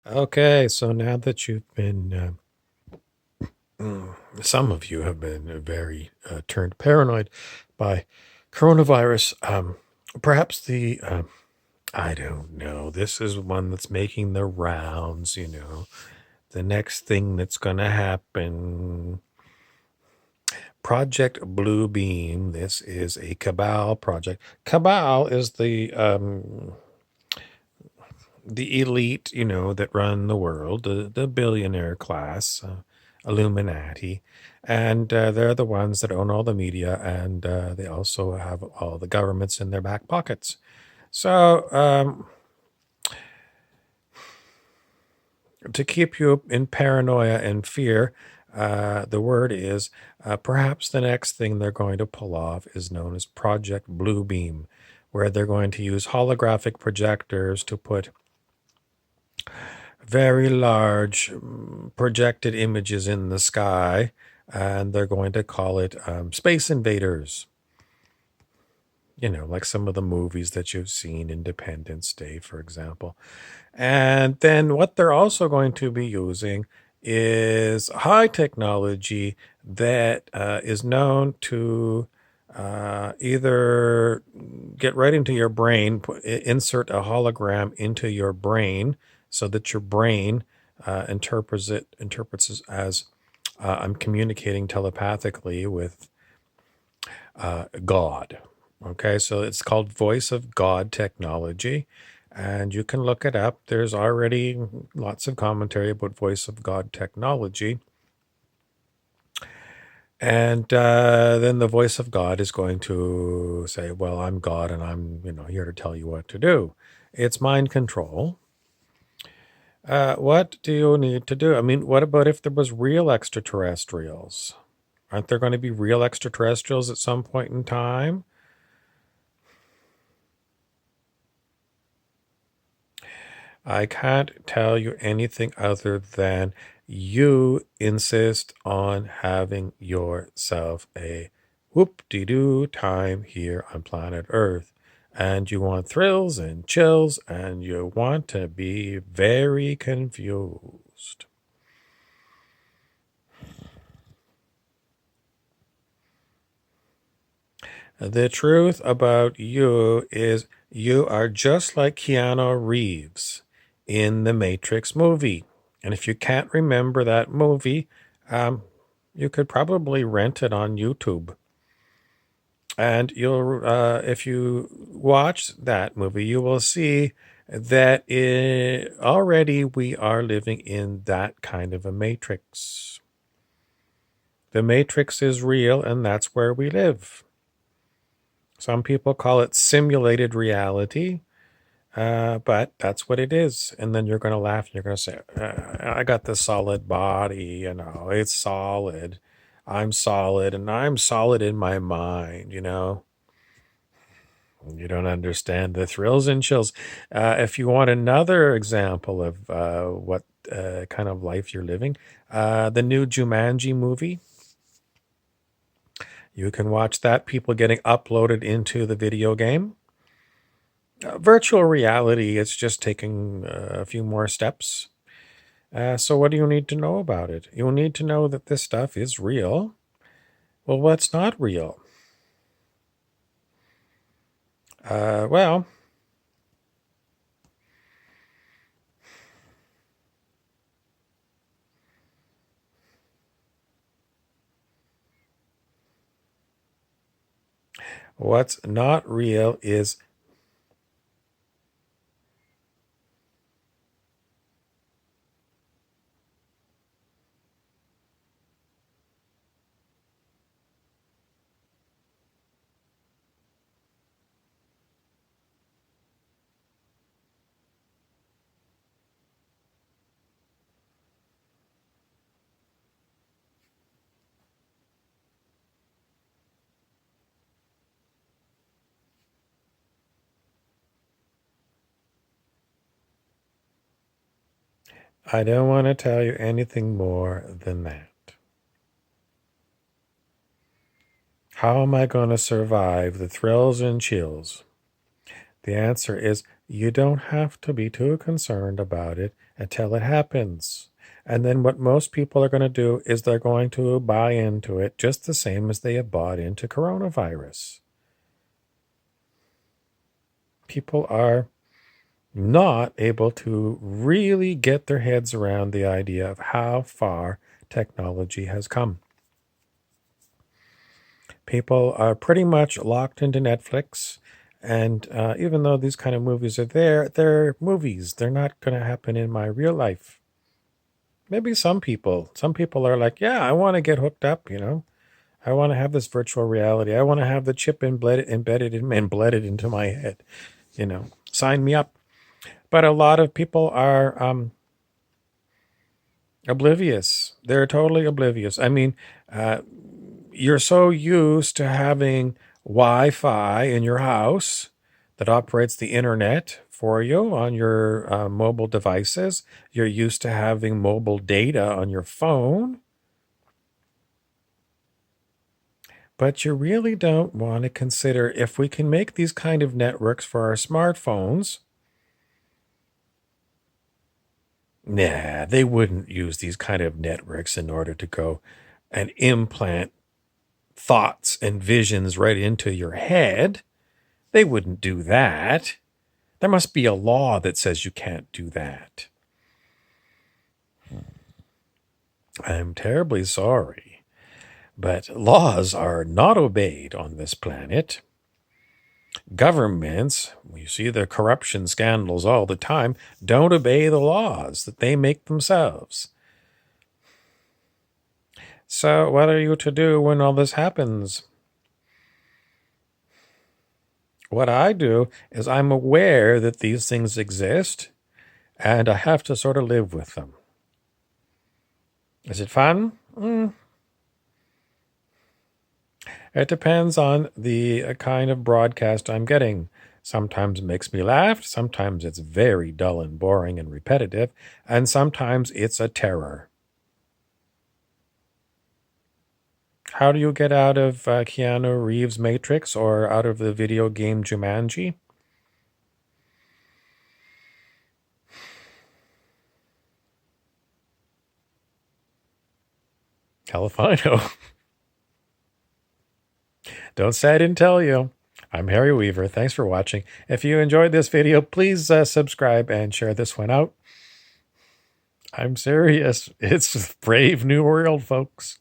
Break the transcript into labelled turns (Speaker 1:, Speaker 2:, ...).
Speaker 1: Okay, so now that you've been, some of you have been very turned paranoid by coronavirus. Perhaps I don't know, this is one that's making the rounds, the next thing that's going to happen. Project Bluebeam. This is a cabal project. Cabal is the elite, that run the world, the billionaire class, Illuminati, and they're the ones that own all the media, and they also have all the governments in their back pockets. So, to keep you in paranoia and fear, the word is perhaps the next thing they're going to pull off is known as Project Bluebeam, where they're going to use holographic projectors to put very large projected images in the sky, and they're going to call it Space Invaders. Like some of the movies that you've seen, Independence Day, for example. And then what they're also going to be using is high technology that is known to either get right into your brain, insert a hologram into your brain so that your brain interprets it as I'm communicating telepathically with God. Okay, so it's called Voice of God technology, and you can look it up. There's already lots of commentary about Voice of God technology. And then the voice of God is going to say, well, I'm God and I'm, here to tell you what to do. It's mind control. What do you need to do? I mean, what about if there was real extraterrestrials? Aren't there going to be real extraterrestrials at some point in time? I can't tell you anything other than you insist on having yourself a whoop-de-doo time here on planet Earth. And you want thrills and chills, and you want to be very confused. The truth about you is you are just like Keanu Reeves in the Matrix movie. And if you can't remember that movie, you could probably rent it on YouTube. And if you watch that movie, you will see that already we are living in that kind of a matrix. The matrix is real, and that's where we live. Some people call it simulated reality, but that's what it is. And then you're going to laugh and you're going to say, I got the solid body, it's solid. I'm solid, and I'm solid in my mind. You don't understand the thrills and chills. If you want another example of what kind of life you're living, the new Jumanji movie, you can watch that. People getting uploaded into the video game. Virtual reality, it's just taking a few more steps. So, what do you need to know about it? You'll need to know that this stuff is real. Well, what's not real? Well, what's not real is I don't want to tell you anything more than that. How am I going to survive the thrills and chills? The answer is You don't have to be too concerned about it until it happens. And then what most people are going to do is they're going to buy into it just the same as they have bought into coronavirus. People are not able to really get their heads around the idea of how far technology has come. People are pretty much locked into Netflix. And even though these kind of movies are there, they're movies. They're not going to happen in my real life. Maybe some people are like, yeah, I want to get hooked up, I want to have this virtual reality. I want to have the chip embedded into my head, sign me up. But a lot of people are oblivious. They're totally oblivious. I mean, you're so used to having Wi-Fi in your house that operates the internet for you on your mobile devices. You're used to having mobile data on your phone. But you really don't want to consider if we can make these kind of networks for our smartphones. Nah, they wouldn't use these kind of networks in order to go and implant thoughts and visions right into your head. They wouldn't do that. There must be a law that says you can't do that. I'm terribly sorry, but laws are not obeyed on this planet. Governments, we see the corruption scandals all the time, don't obey the laws that they make themselves. So what are you to do when all this happens? What I do is I'm aware that these things exist, and I have to sort of live with them. Is it fun? It depends on the kind of broadcast I'm getting. Sometimes it makes me laugh, sometimes it's very dull and boring and repetitive, and sometimes it's a terror. How do you get out of Keanu Reeves' Matrix or out of the video game Jumanji? Hell if I know. Don't say I didn't tell you. I'm Harry Weaver. Thanks for watching. If you enjoyed this video, please subscribe and share this one out. I'm serious. It's Brave New World, folks.